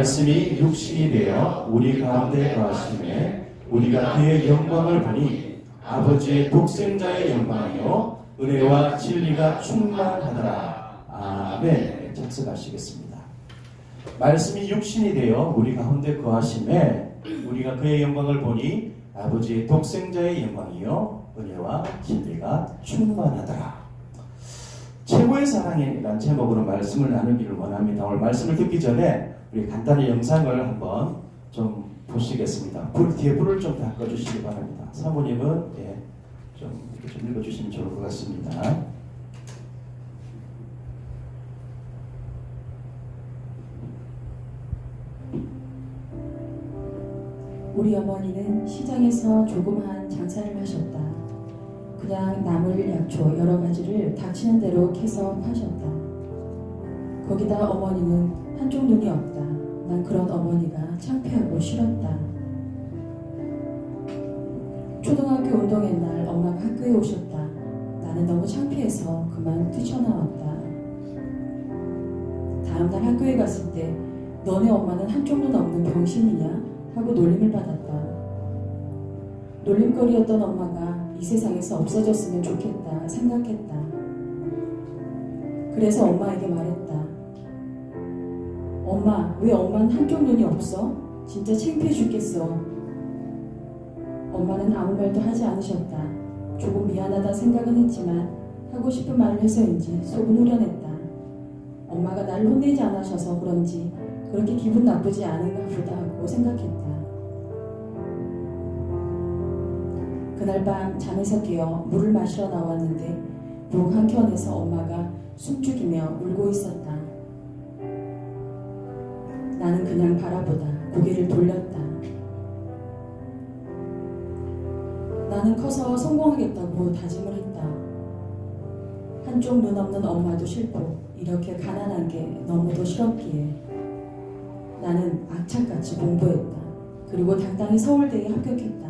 말씀이 육신이 되어 우리 가운데 거하심에 우리가 그의 영광을 보니 아버지의 독생자의 영광이요 은혜와 진리가 충만하더라. 아멘. 작성하시겠습니다. 말씀이 육신이 되어 우리 가운데 거하심에 우리가 그의 영광을 보니 아버지의 독생자의 영광이요 은혜와 진리가 충만하더라. 최고의 사랑이라는 제목으로 말씀을 나누기를 원합니다. 오늘 말씀을 듣기 전에 우리 간단히 영상을 한번 좀 보시겠습니다. 뒤에 불을 좀 다 꺼주시기 바랍니다. 사모님은 좀 이렇게 좀 읽어주시면 좋을 것 같습니다. 우리 어머니는 시장에서 조그마한 장사를 하셨다. 그냥 나물, 약초 여러 가지를 닥치는 대로 캐서 파셨다. 거기다 어머니는 한쪽 눈이 없다. 난 그런 어머니가 창피하고 싫었다. 초등학교 운동회 날 엄마가 학교에 오셨다. 나는 너무 창피해서 그만 뛰쳐나왔다. 다음날 학교에 갔을 때 너네 엄마는 한쪽 눈 없는 병신이냐? 하고 놀림을 받았다. 놀림거리였던 엄마가 이 세상에서 없어졌으면 좋겠다 생각했다. 그래서 엄마에게 말했다. 엄마, 왜 엄마는 한쪽 눈이 없어? 진짜 창피해 죽겠어. 엄마는 아무 말도 하지 않으셨다. 조금 미안하다 생각은 했지만 하고 싶은 말을 해서인지 속은 후련했다. 엄마가 나를 혼내지 않으셔서 그런지 그렇게 기분 나쁘지 않은가 보다 하고 생각했다. 그날 밤 잠에서 깨어 물을 마시러 나왔는데 목 한켠에서 엄마가 숨죽이며 울고 있었다. 나는 그냥 바라보다 고개를 돌렸다. 나는 커서 성공하겠다고 다짐을 했다. 한쪽 눈 없는 엄마도 싫고 이렇게 가난한 게 너무도 싫었기에 나는 악착같이 공부했다. 그리고 당당히 서울대에 합격했다.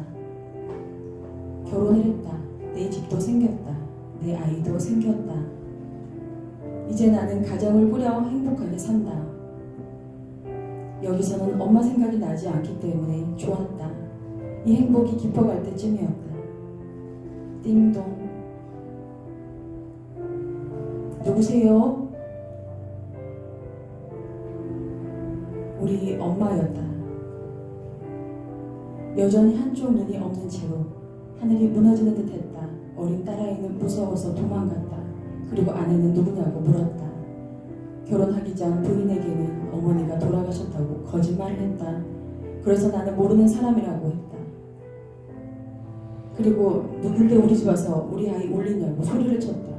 결혼을 했다. 내 집도 생겼다. 내 아이도 생겼다. 이제 나는 가정을 꾸려 행복하게 산다. 여기서는 엄마 생각이 나지 않기 때문에 좋았다. 이 행복이 깊어갈 때쯤이었다. 띵동. 누구세요? 우리 엄마였다. 여전히 한쪽 눈이 없는 채로 하늘이 무너지는 듯 했다. 어린 딸아이는 무서워서 도망갔다. 그리고 아내는 누구냐고 물었다. 결혼하기 전 부인에게는 어머니가 돌아가셨다고 거짓말을 했다. 그래서 나는 모르는 사람이라고 했다. 그리고 누군데 우리 집 와서 우리 아이 올리냐고 소리를 쳤다.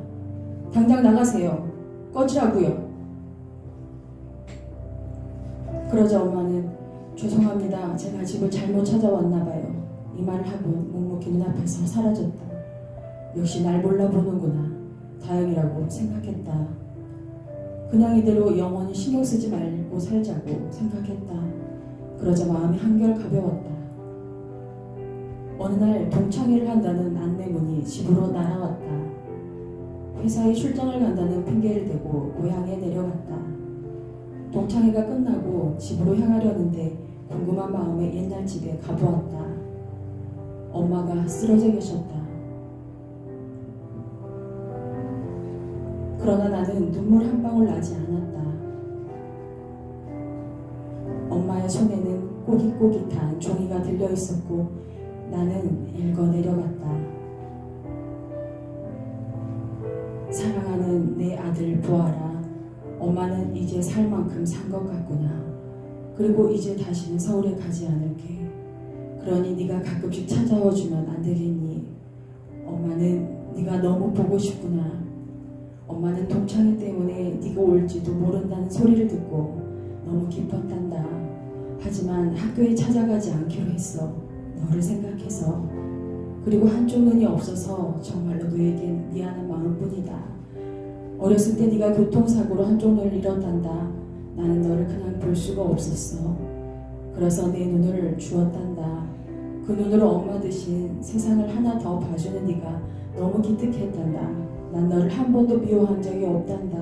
당장 나가세요. 꺼지라고요. 그러자 엄마는 죄송합니다. 제가 집을 잘못 찾아왔나 봐요. 이 말을 하고 묵묵히 눈앞에서 사라졌다. 역시 날 몰라보는구나. 다행이라고 생각했다. 그냥 이대로 영원히 신경 쓰지 말고 살자고 생각했다. 그러자 마음이 한결 가벼웠다. 어느 날 동창회를 한다는 안내문이 집으로 날아왔다. 회사에 출장을 간다는 핑계를 대고 고향에 내려갔다. 동창회가 끝나고 집으로 향하려는데 궁금한 마음에 옛날 집에 가보았다. 엄마가 쓰러져 계셨다. 그러나 나는 눈물 한 방울 나지 않았다. 엄마의 손에는 꼬깃꼬깃한 종이가 들려 있었고 나는 읽어 내려갔다. 사랑하는 내 아들 보아라. 엄마는 이제 살 만큼 산 것 같구나. 그리고 이제 다시는 서울에 가지 않을게. 그러니 네가 가끔씩 찾아와 주면 안 되겠니? 엄마는 네가 너무 보고 싶구나. 엄마는 동창회 때문에 네가 올지도 모른다는 소리를 듣고 너무 기뻤단다. 하지만 학교에 찾아가지 않기로 했어. 너를 생각해서. 그리고 한쪽 눈이 없어서 정말로 너에겐 미안한 마음뿐이다. 어렸을 때 네가 교통사고로 한쪽 눈을 잃었단다. 나는 너를 그냥 볼 수가 없었어. 그래서 내 눈을 주었단다. 그 눈으로 엄마 대신 세상을 하나 더 봐주는 네가 너무 기특했단다. 난 너를 한 번도 미워한 적이 없단다.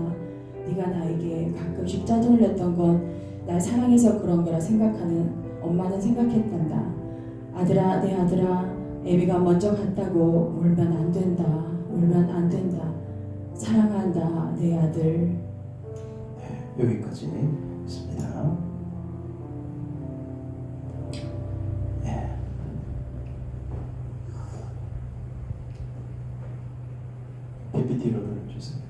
네가 나에게 가끔씩 짜증을 냈던 건 날 사랑해서 그런 거라 생각하는 엄마는 생각했단다. 아들아, 내 아들아, 애비가 먼저 갔다고 울면 안 된다. 울면 안 된다. 사랑한다, 내 아들. 네, 여기까지 있습니다. 네. PPT를 주세요.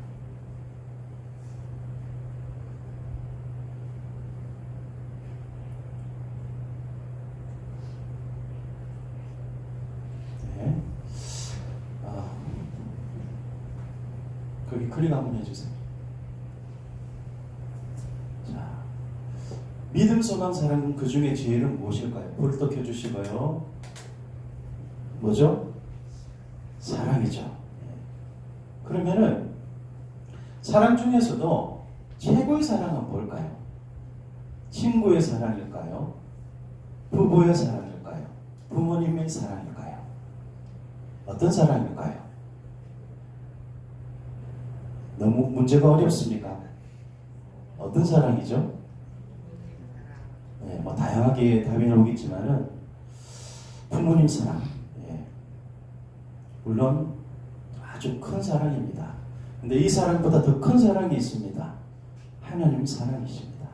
네. 거기 클릭 한번 해주세요. 자, 믿음, 소망, 사랑 그 중에 제일은 무엇일까요? 불을 또 켜주시고요. 뭐죠? 사랑이죠. 그러면은 사랑 중에서도 최고의 사랑은 뭘까요? 친구의 사랑일까요? 부부의 사랑일까요? 부모님의 사랑일까요? 어떤 사랑일까요? 너무 문제가 어렵습니까? 어떤 사랑이죠? 네, 뭐 다양하게 답이 나오겠지만은 부모님 사랑, 예. 물론 아주 큰 사랑입니다. 근데 이 사랑보다 더 큰 사랑이 있습니다. 하나님 사랑이십니다.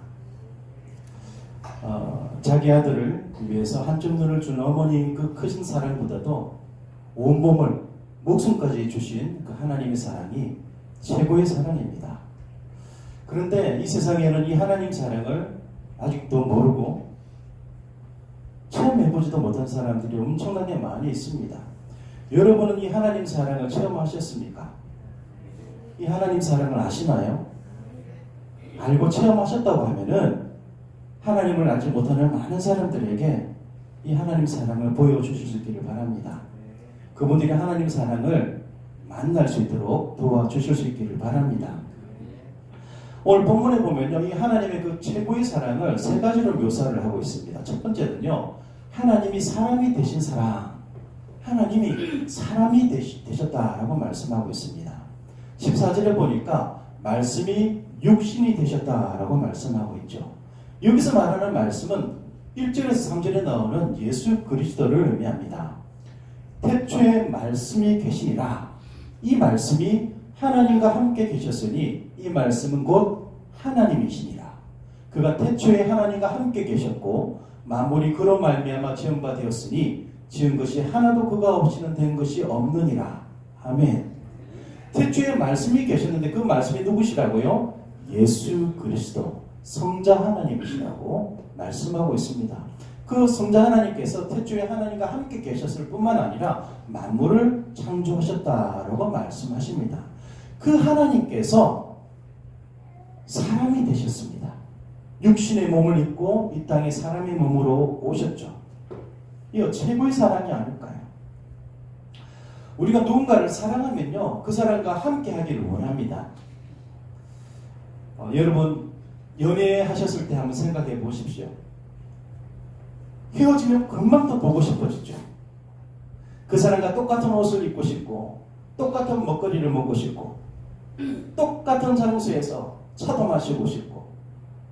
자기 아들을 위해서 한쪽 눈을 준 어머니 그 크신 사랑보다도 온몸을 목숨까지 주신 그 하나님의 사랑이 최고의 사랑입니다. 그런데 이 세상에는 이 하나님 사랑을 아직도 모르고 체험해보지도 못한 사람들이 엄청나게 많이 있습니다. 여러분은 이 하나님 사랑을 체험하셨습니까? 이 하나님 사랑을 아시나요? 알고 체험하셨다고 하면은 하나님을 알지 못하는 많은 사람들에게 이 하나님 사랑을 보여주실 수 있기를 바랍니다. 그분들이 하나님 사랑을 만날 수 있도록 도와주실 수 있기를 바랍니다. 오늘 본문에 보면요, 이 하나님의 그 최고의 사랑을 세 가지로 묘사를 하고 있습니다. 첫 번째는요, 하나님이 사람이 되신 사랑, 하나님이 사람이 되셨다라고 말씀하고 있습니다. 14절에 보니까 말씀이 육신이 되셨다라고 말씀하고 있죠. 여기서 말하는 말씀은 1절에서 3절에 나오는 예수 그리스도를 의미합니다. 태초에 말씀이 계시니라. 이 말씀이 하나님과 함께 계셨으니 이 말씀은 곧 하나님이시니라. 그가 태초에 하나님과 함께 계셨고 만물이 그로 말미암아 지은 바 되었으니 지은 것이 하나도 그가 없이는 된 것이 없느니라. 아멘. 태초에 말씀이 계셨는데 그 말씀이 누구시라고요? 예수 그리스도 성자 하나님이시라고 말씀하고 있습니다. 그 성자 하나님께서 태초에 하나님과 함께 계셨을 뿐만 아니라 만물을 창조하셨다라고 말씀하십니다. 그 하나님께서 사람이 되셨습니다. 육신의 몸을 입고 이 땅에 사람의 몸으로 오셨죠. 이거 최고의 사랑이 아닐까요? 우리가 누군가를 사랑하면요, 그 사람과 함께 하기를 원합니다. 여러분 연애하셨을 때 한번 생각해 보십시오. 헤어지면 금방 또 보고 싶어지죠. 그 사람과 똑같은 옷을 입고 싶고 똑같은 먹거리를 먹고 싶고 똑같은 장소에서 차도 마시고 싶고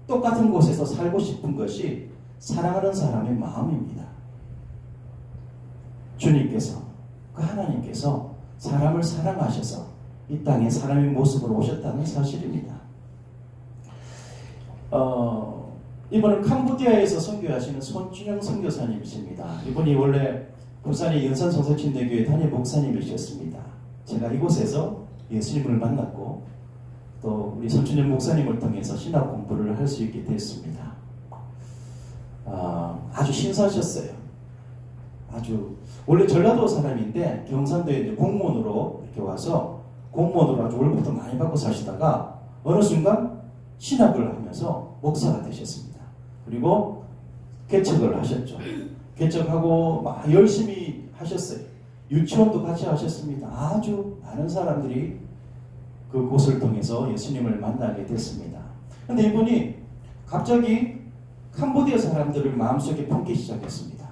똑같은 곳에서 살고 싶은 것이 사랑하는 사람의 마음입니다. 주님께서, 그 하나님께서 사람을 사랑하셔서 이 땅에 사람의 모습으로 오셨다는 사실입니다. 이분은 캄보디아에서 선교하시는 손준영 선교사님이십니다. 이분이 원래 부산의 연산성서침대교회 담임 목사님이셨습니다. 제가 이곳에서 예수님을 만났고 또 우리 손준영 목사님을 통해서 신학 공부를 할 수 있게 됐습니다. 아주 신사하셨어요. 아주 원래 전라도 사람인데 경상도에 이제 공무원으로 이렇게 와서 공무원으로 아주 월급도 많이 받고 사시다가 어느 순간 신학을 하면서 목사가 되셨습니다. 그리고 개척을 하셨죠. 개척하고 막 열심히 하셨어요. 유치원도 같이 하셨습니다. 아주 많은 사람들이 그곳을 통해서 예수님을 만나게 됐습니다. 그런데 이분이 갑자기 캄보디아 사람들을 마음속에 품기 시작했습니다.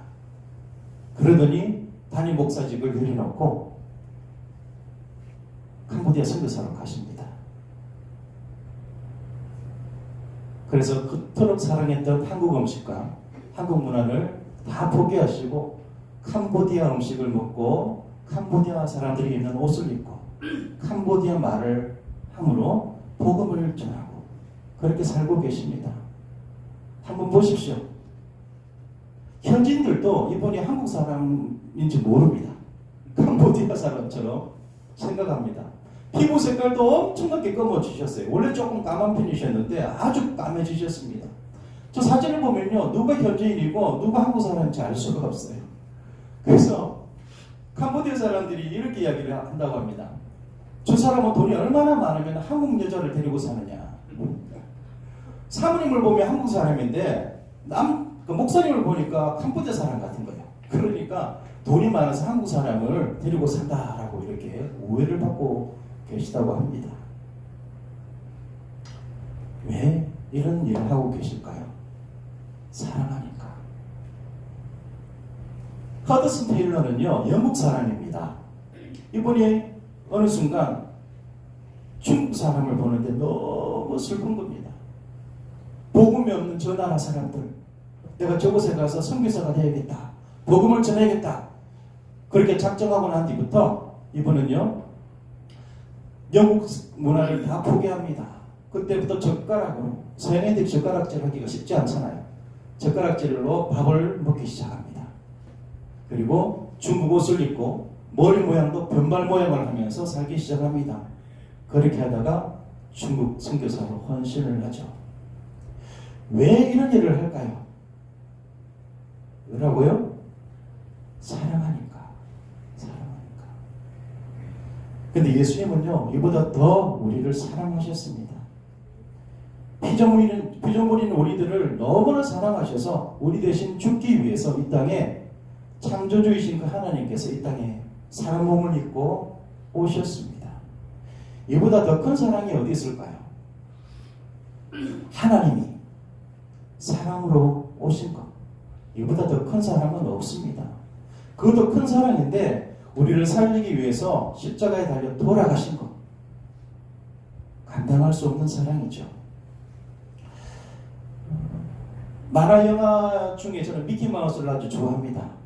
그러더니 담임 목사직을 내려놓고 캄보디아 선교사로 가십니다. 그래서 그토록 사랑했던 한국 음식과 한국 문화를 다 포기하시고 캄보디아 음식을 먹고 캄보디아 사람들이 입는 옷을 입고 캄보디아 말을 함으로 복음을 전하고 그렇게 살고 계십니다. 한번 보십시오. 현지인들도 이분이 한국 사람인지 모릅니다. 캄보디아 사람처럼 생각합니다. 피부 색깔도 엄청나게 검어지셨어요. 원래 조금 까만 편이셨는데 아주 까매지셨습니다. 저 사진을 보면요, 누가 현지인이고 누가 한국 사람인지 알 수가 없어요. 그래서 캄보디아 사람들이 이렇게 이야기를 한다고 합니다. 저 사람은 돈이 얼마나 많으면 한국 여자를 데리고 사느냐. 사모님을 보면 한국 사람인데 그 목사님을 보니까 캄보디아 사람 같은 거예요. 그러니까 돈이 많아서 한국 사람을 데리고 산다라고 이렇게 오해를 받고 계시다고 합니다. 왜 이런 일을 하고 계실까요? 사랑하니까. 허드슨 테일러는요, 영국 사람입니다. 이분이 어느 순간 중국 사람을 보는데 너무 슬픈 겁니다. 복음이 없는 저 나라 사람들, 내가 저곳에 가서 선교사가 되어야겠다, 복음을 전해야겠다, 그렇게 작정하고 난 뒤부터 이분은요, 영국 문화를 다 포기합니다. 그때부터 젓가락으로, 서양인들이 젓가락질 하기가 쉽지 않잖아요. 젓가락질로 밥을 먹기 시작합니다. 그리고 중국 옷을 입고 머리 모양도 변발 모양을 하면서 살기 시작합니다. 그렇게 하다가 중국 선교사로 헌신을 하죠. 왜 이런 일을 할까요? 왜라고요? 사랑하니까. 사랑하니까. 근데 예수님은요, 이보다 더 우리를 사랑하셨습니다. 피조물인 우리들을 너무나 사랑하셔서 우리 대신 죽기 위해서 이 땅에 창조주이신 그 하나님께서 이 땅에 사람 몸을 입고 오셨습니다. 이보다 더 큰 사랑이 어디 있을까요? 하나님이 사랑으로 오신 것. 이보다 더 큰 사랑은 없습니다. 그것도 큰 사랑인데 우리를 살리기 위해서 십자가에 달려 돌아가신 것. 감당할 수 없는 사랑이죠. 만화 영화 중에 저는 미키마우스를 아주 좋아합니다.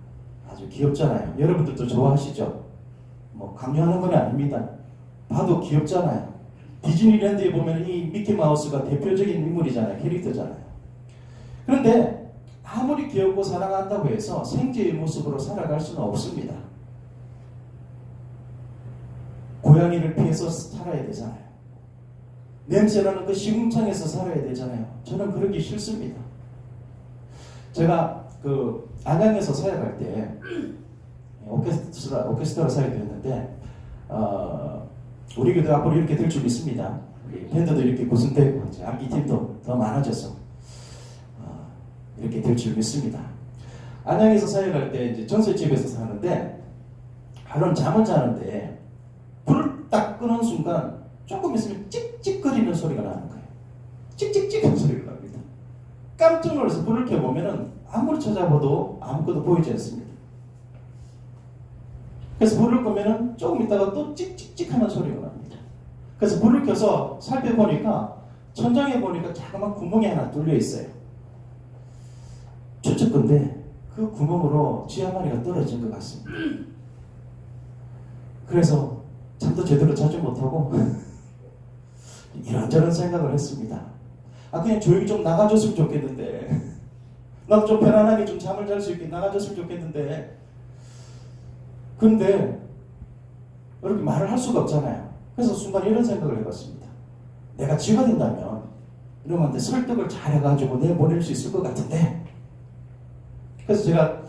아주 귀엽잖아요. 여러분들도 좋아하시죠? 뭐 강요하는 건 아닙니다. 봐도 귀엽잖아요. 디즈니랜드에 보면 이 미키마우스가 대표적인 인물이잖아요. 캐릭터잖아요. 그런데 아무리 귀엽고 사랑한다고 해서 생제의 모습으로 살아갈 수는 없습니다. 고양이를 피해서 살아야 되잖아요. 냄새나는 그 시궁창에서 살아야 되잖아요. 저는 그러기 싫습니다. 제가 그 안양에서 사역할 때 오케스트라 사역했는데 우리 교도 앞으로 이렇게 될 줄 믿습니다. 밴드도 이렇게 구성되고 악기팀도 더 많아져서 이렇게 될 줄 믿습니다. 안양에서 사역할 때 이제 전셋집에서 사는데 하루는 잠을 자는데 불을 딱 끄는 순간 조금 있으면 찍찍거리는 소리가 나는 거예요. 찍찍찍하는 소리가 납니다. 깜짝 놀라서 불을 켜보면은 아무리 찾아봐도 아무것도 보이지 않습니다. 그래서 불을 끄면은 조금 있다가 또 찍찍찍하는 소리가 납니다. 그래서 불을 켜서 살펴보니까 천장에 보니까 자그마한 구멍이 하나 뚫려 있어요. 추측건데 그 구멍으로 쥐 한 마리가 떨어진 것 같습니다. 그래서 잠도 제대로 자지 못하고 이런저런 생각을 했습니다. 그냥 조용히 좀 나가줬으면 좋겠는데, 나도 좀 편안하게 좀 잠을 잘 수 있게 나가줬으면 좋겠는데, 근데 이렇게 말을 할 수가 없잖아요. 그래서 순간 이런 생각을 해봤습니다. 내가 쥐가 된다면 이놈한테 설득을 잘 해가지고 내보낼 수 있을 것 같은데, 그래서 제가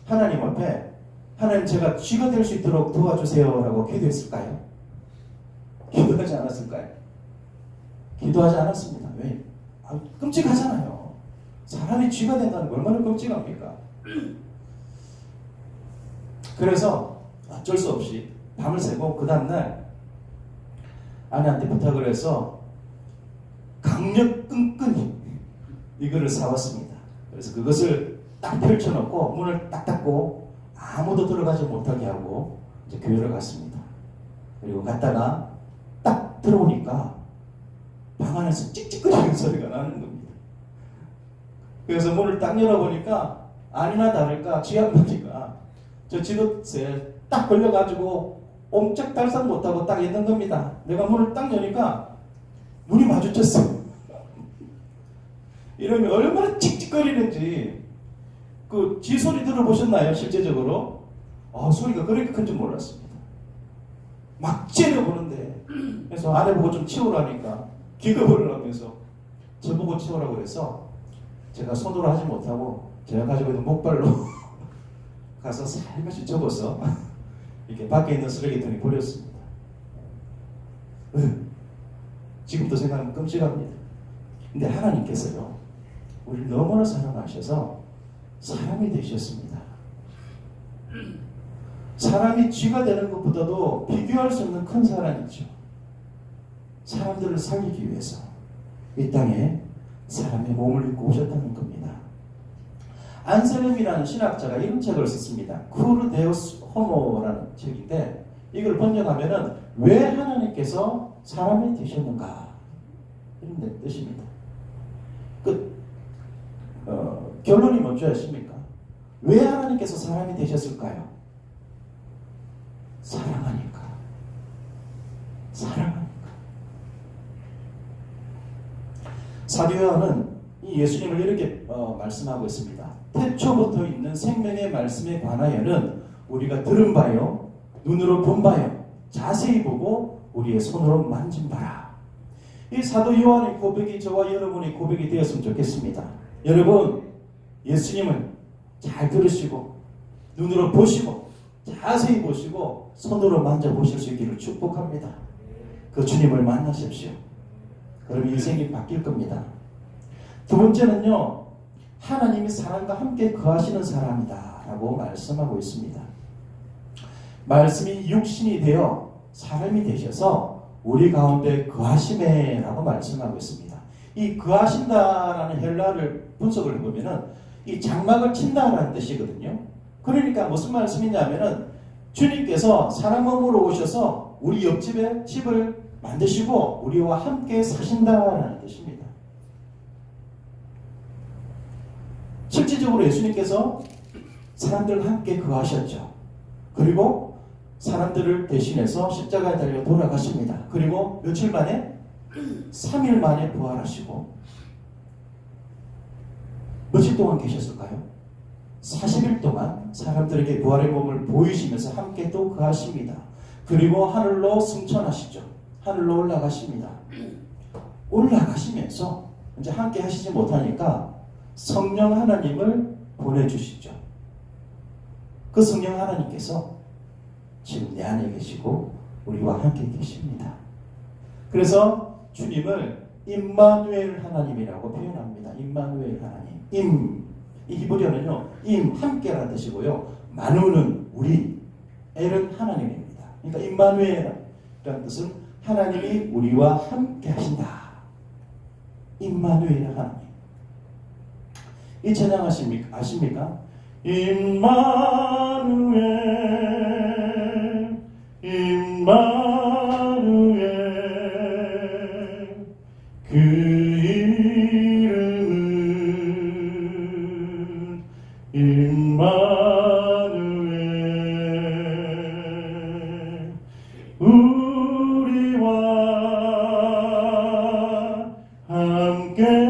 하나님 앞에, 하나님 제가 쥐가 될 수 있도록 도와주세요 라고 기도했을까요? 기도하지 않았을까요? 기도하지 않았습니다. 왜? 끔찍하잖아요. 사람이 쥐가 된다는 거 얼마나 끔찍합니까? 그래서 어쩔 수 없이 밤을 새고 그 다음날 아내한테 부탁을 해서 강력 끈끈이 이거를 사왔습니다. 그래서 그것을 딱 펼쳐놓고 문을 딱 닫고 아무도 들어가지 못하게 하고 이제 교회를 갔습니다. 그리고 갔다가 딱 들어오니까 방 안에서 찍찍거리는 소리가 나는 겁니다. 그래서 문을 딱 열어보니까 아니나 다를까 쥐한마리가 저 지도새에 딱 걸려가지고 옴짝달싹 못하고 딱 있는 겁니다. 내가 문을 딱 여니까 눈이 마주쳤어. 이러면 얼마나 칙칙거리는지. 그 쥐 소리 들어보셨나요? 실제적으로? 소리가 그렇게 큰 줄 몰랐습니다. 막 째려보는데, 그래서 아내 보고 좀 치우라니까 기겁을 하면서 저보고 치우라고 그래서 제가 손으로 하지 못하고 제가 가지고 있는 목발로 가서 살며시 접어서 이렇게 밖에 있는 쓰레기통에 버렸습니다. 지금도 생각하면 끔찍합니다. 근데 하나님께서요, 우리를 너무나 사랑하셔서 사람이 되셨습니다. 사람이 쥐가 되는 것보다도 비교할 수 없는 큰 사랑이죠. 사람들을 살리기 위해서 이 땅에 사람의 몸을 입고 오셨다는 겁니다. 안셀름이라는 신학자가 이런 책을 썼습니다. 쿠르 데우스 호모라는 책인데 이걸 번역하면은 왜 하나님께서 사람이 되셨는가 이런 뜻입니다. 결론이 뭔지 아십니까? 왜 하나님께서 사람이 되셨을까요? 사랑하니까. 사랑하니까. 사도 요한은 이 예수님을 이렇게 말씀하고 있습니다. 태초부터 있는 생명의 말씀에 관하여는 우리가 들은 바요, 눈으로 본 바요, 자세히 보고 우리의 손으로 만진 바라. 이 사도 요한의 고백이 저와 여러분의 고백이 되었으면 좋겠습니다. 여러분, 예수님을 잘 들으시고 눈으로 보시고 자세히 보시고 손으로 만져보실 수 있기를 축복합니다. 그 주님을 만나십시오. 그럼 인생이 바뀔 겁니다. 두 번째는요, 하나님이 사람과 함께 거하시는 사람이다 라고 말씀하고 있습니다. 말씀이 육신이 되어 사람이 되셔서 우리 가운데 거하심에 라고 말씀하고 있습니다. 이 거하신다라는 헬라를 분석을 해보면은 이 장막을 친다라는 뜻이거든요. 그러니까 무슨 말씀이냐면은 주님께서 사람 몸으로 오셔서 우리 옆집에 집을 만드시고 우리와 함께 사신다라는 뜻입니다. 실질적으로 예수님께서 사람들과 함께 거하셨죠. 그리고 사람들을 대신해서 십자가에 달려 돌아가십니다. 그리고 며칠 만에 3일 만에 부활하시고 며칠 동안 계셨을까요? 40일 동안 사람들에게 부활의 몸을 보이시면서 함께 또 거하십니다. 그리고 하늘로 승천하시죠. 하늘로 올라가십니다. 올라가시면서 이제 함께 하시지 못하니까 성령 하나님을 보내주시죠. 그 성령 하나님께서 지금 내 안에 계시고 우리와 함께 계십니다. 그래서 주님을 임마누엘 하나님이라고 표현합니다. 임마누엘 하나님. 이 히브리어는요, 함께라는 뜻이고요. 마누는 우리, 엘은 하나님입니다. 그러니까 임마누엘이라는 뜻은 하나님이 우리와 함께 하신다. 임마누엘 하나님. 이 찬양 아십니까? 임마누엘, 임마누엘, 그 이름은 임마누엘, 우리와 함께하네.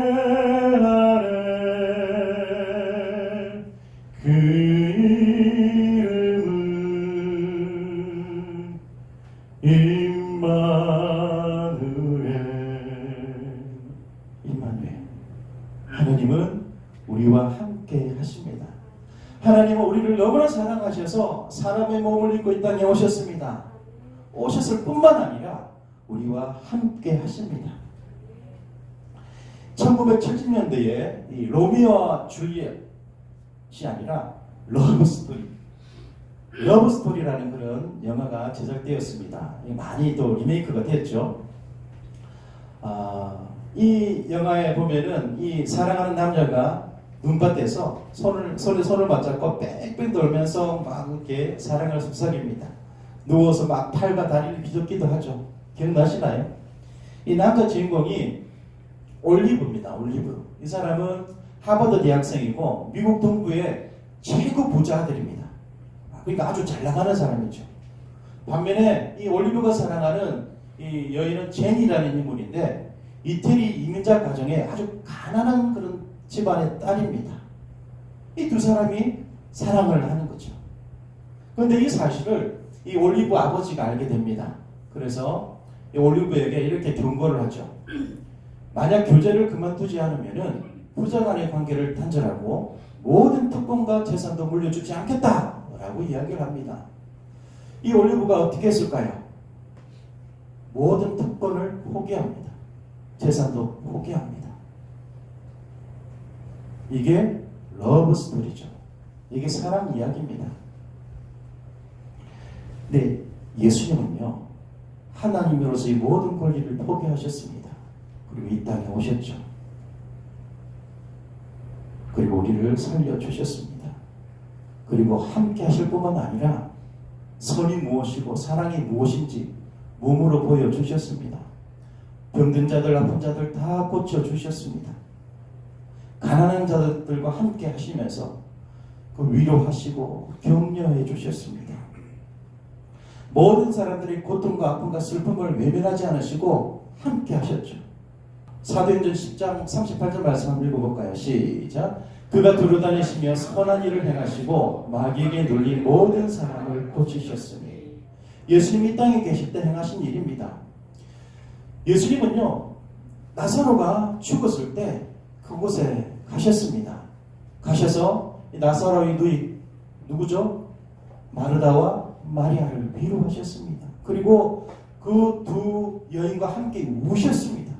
그 이름은 임마누엘. 하나님은 우리와 함께 하십니다. 하나님은 우리를 너무나 사랑하셔서 사람의 몸을 입고 이 땅에 오셨습니다. 오셨을 뿐만 아니라 우리와 함께 하십니다. 1970년대에 이 로미오와 줄리엣이 아니라 러브스토리라는 그런 영화가 제작되었습니다. 많이 또 리메이크가 됐죠. 이 영화에 보면은 이 사랑하는 남자가 눈밭에서 손을 맞잡고 뺑뺑 돌면서 막 이렇게 사랑을 속삭입니다. 누워서 막 팔과 다리를 비좁기도 하죠. 기억나시나요? 이 남자 주인공이 올리브입니다. 올리브. 이 사람은 하버드 대학생이고 미국 동부의 최고 부자 아들입니다. 그러니까 아주 잘 나가는 사람이죠. 반면에 이 올리브가 사랑하는 이 여인은 제니라는 인물인데 이태리 이민자 가정의 아주 가난한 그런 집안의 딸입니다. 이 두 사람이 사랑을 하는 거죠. 그런데 이 사실을 이 올리브 아버지가 알게 됩니다. 그래서 이 올리브에게 이렇게 경고를 하죠. 만약 교제를 그만두지 않으면은 부자 간의 관계를 단절하고 모든 특권과 재산도 물려주지 않겠다라고 이야기를 합니다. 이 올리브가 어떻게 했을까요? 모든 특권을 포기합니다. 재산도 포기합니다. 이게 러브 스토리죠. 이게 사랑 이야기입니다. 근데 예수님은요, 하나님으로서 이 모든 권리를 포기하셨습니다. 그리고 이 땅에 오셨죠. 그리고 우리를 살려주셨습니다. 그리고 함께 하실 뿐만 아니라 선이 무엇이고 사랑이 무엇인지 몸으로 보여주셨습니다. 병든 자들, 아픈 자들 다 고쳐주셨습니다. 가난한 자들과 함께 하시면서 그 위로하시고 격려해 주셨습니다. 모든 사람들이 고통과 아픔과 슬픔을 외면하지 않으시고 함께 하셨죠. 사도행전 10장 38절 말씀 한번 읽어볼까요? 시작. 그가 두루다니시며 선한 일을 행하시고 마귀에게 눌린 모든 사람을 고치셨으니. 예수님이 이 땅에 계실 때 행하신 일입니다. 예수님은요, 나사로가 죽었을 때 그곳에 가셨습니다. 가셔서 나사로의 누이 누구죠? 마르다와 마리아를 위로하셨습니다. 그리고 그 두 여인과 함께 우셨습니다.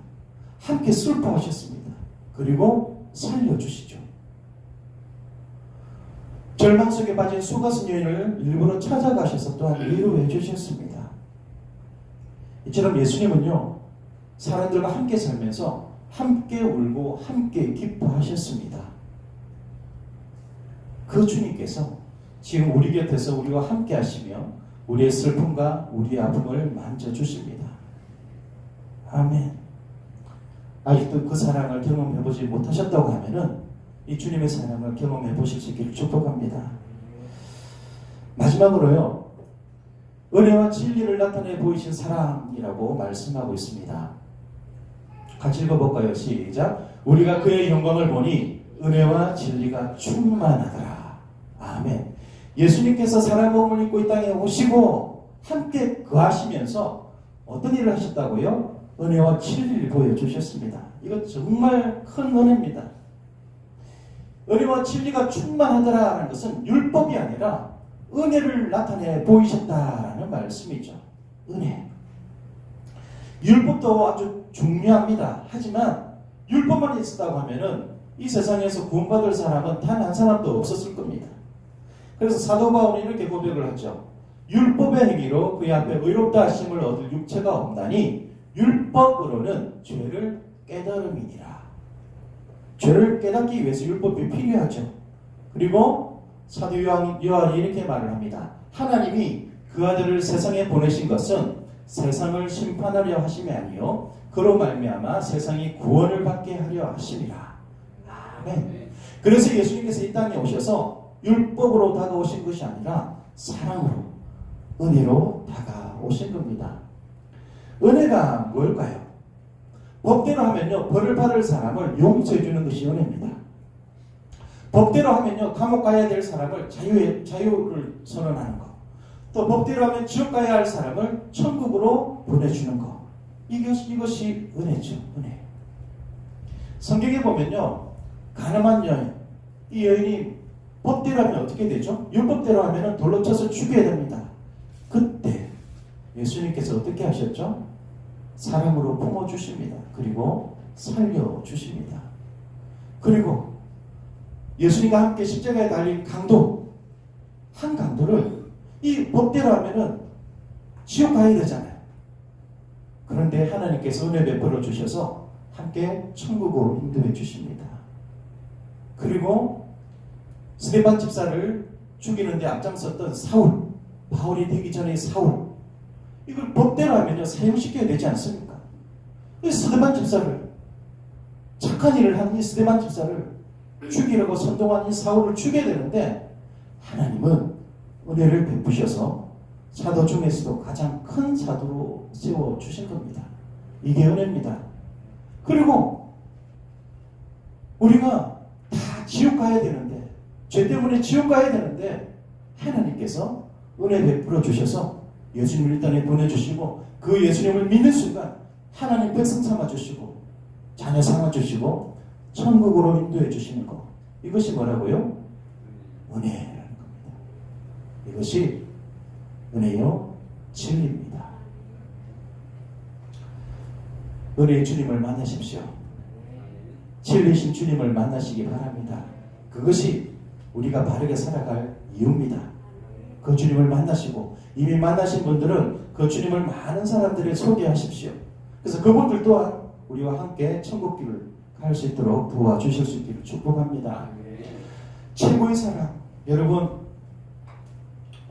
함께 슬퍼하셨습니다. 그리고 살려주시죠. 절망 속에 빠진 수가성 여인을 일부러 찾아가셔서 또한 위로해 주셨습니다. 이처럼 예수님은요, 사람들과 함께 살면서 함께 울고 함께 기뻐하셨습니다. 그 주님께서 지금 우리 곁에서 우리와 함께 하시며 우리의 슬픔과 우리의 아픔을 만져주십니다. 아멘. 아직도 그 사랑을 경험해보지 못하셨다고 하면은 이 주님의 사랑을 경험해 보실 수 있기를 축복합니다. 마지막으로요, 은혜와 진리를 나타내 보이신 사랑이라고 말씀하고 있습니다. 같이 읽어볼까요? 시작. 우리가 그의 영광을 보니 은혜와 진리가 충만하더라. 아멘. 예수님께서 사람 몸을 입고 이 땅에 오시고 함께 거하시면서 어떤 일을 하셨다고요? 은혜와 진리를 보여주셨습니다. 이거 정말 큰 은혜입니다. 은혜와 진리가 충만하더라는 것은 율법이 아니라 은혜를 나타내 보이셨다라는 말씀이죠. 은혜. 율법도 아주 중요합니다. 하지만 율법만 있었다고 하면은 이 세상에서 구원받을 사람은 단 한 사람도 없었을 겁니다. 그래서 사도 바울은 이렇게 고백을 하죠. 율법의 행위로 그의 앞에 의롭다 하심을 얻을 육체가 없나니 율법으로는 죄를 깨달음이니라. 죄를 깨닫기 위해서 율법이 필요하죠. 그리고 사도 요한이 이렇게 말을 합니다. 하나님이 그 아들을 세상에 보내신 것은 세상을 심판하려 하심이 아니요 그로 말미암아 세상이 구원을 받게 하려 하심이라. 아멘. 그래서 예수님께서 이 땅에 오셔서 율법으로 다가오신 것이 아니라 사랑으로, 은혜로 다가오신 겁니다. 은혜가 뭘까요? 법대로 하면요, 벌을 받을 사람을 용서해 주는 것이 은혜입니다. 법대로 하면요, 감옥 가야 될 사람을 자유를 선언하는 것. 또 법대로 하면 지옥 가야 할 사람을 천국으로 보내주는 것. 이것이 은혜죠, 은혜. 성경에 보면요, 가늠한 여인, 이 여인이 법대로 하면 어떻게 되죠? 율법대로 하면 돌로 쳐서 죽여야 됩니다. 그때 예수님께서 어떻게 하셨죠? 사랑으로 품어주십니다. 그리고 살려주십니다. 그리고 예수님과 함께 십자가에 달린 강도, 한 강도를 이 법대로 하면은 지옥 가야 되잖아요. 그런데 하나님께서 은혜 베풀어 주셔서 함께 천국으로 인도해 주십니다. 그리고 스데반 집사를 죽이는데 앞장섰던 사울, 바울이 되기 전에 사울, 이걸 법대로 하면요, 사형시켜야 되지 않습니까? 이 스데반 집사를, 착한 일을 한 이 스데반 집사를 죽이려고 선동한 이 사울을 죽여야 되는데 하나님은 은혜를 베푸셔서 사도 중에서도 가장 큰 사도로 세워주신 겁니다. 이게 은혜입니다. 그리고 우리가 다 지옥 가야 되는데, 죄 때문에 지옥 가야 되는데 하나님께서 은혜 베풀어 주셔서 예수님을 이 땅에 보내주시고 그 예수님을 믿는 순간 하나님 백성 삼아주시고 자녀 삼아주시고 천국으로 인도해 주시는 것, 이것이 뭐라고요? 은혜라는 겁니다. 이것이 은혜요 진리입니다. 은혜의 주님을 만나십시오. 진리신 주님을 만나시기 바랍니다. 그것이 우리가 바르게 살아갈 이유입니다. 그 주님을 만나시고, 이미 만나신 분들은 그 주님을 많은 사람들에게 소개하십시오. 그래서 그분들 또한 우리와 함께 천국길을 갈 수 있도록 도와주실 수 있기를 축복합니다. 최고의 사랑, 여러분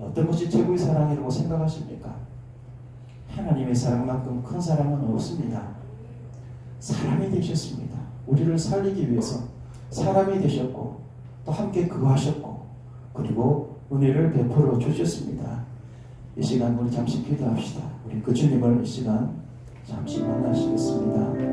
어떤 것이 최고의 사랑이라고 생각하십니까? 하나님의 사랑만큼 큰 사랑은 없습니다. 사람이 되셨습니다. 우리를 살리기 위해서 사람이 되셨고 또 함께 거하셨고 그리고 은혜를 베풀어 주셨습니다. 이 시간 우리 잠시 기도합시다. 우리 그 주님을 이 시간 잠시 만나시겠습니다.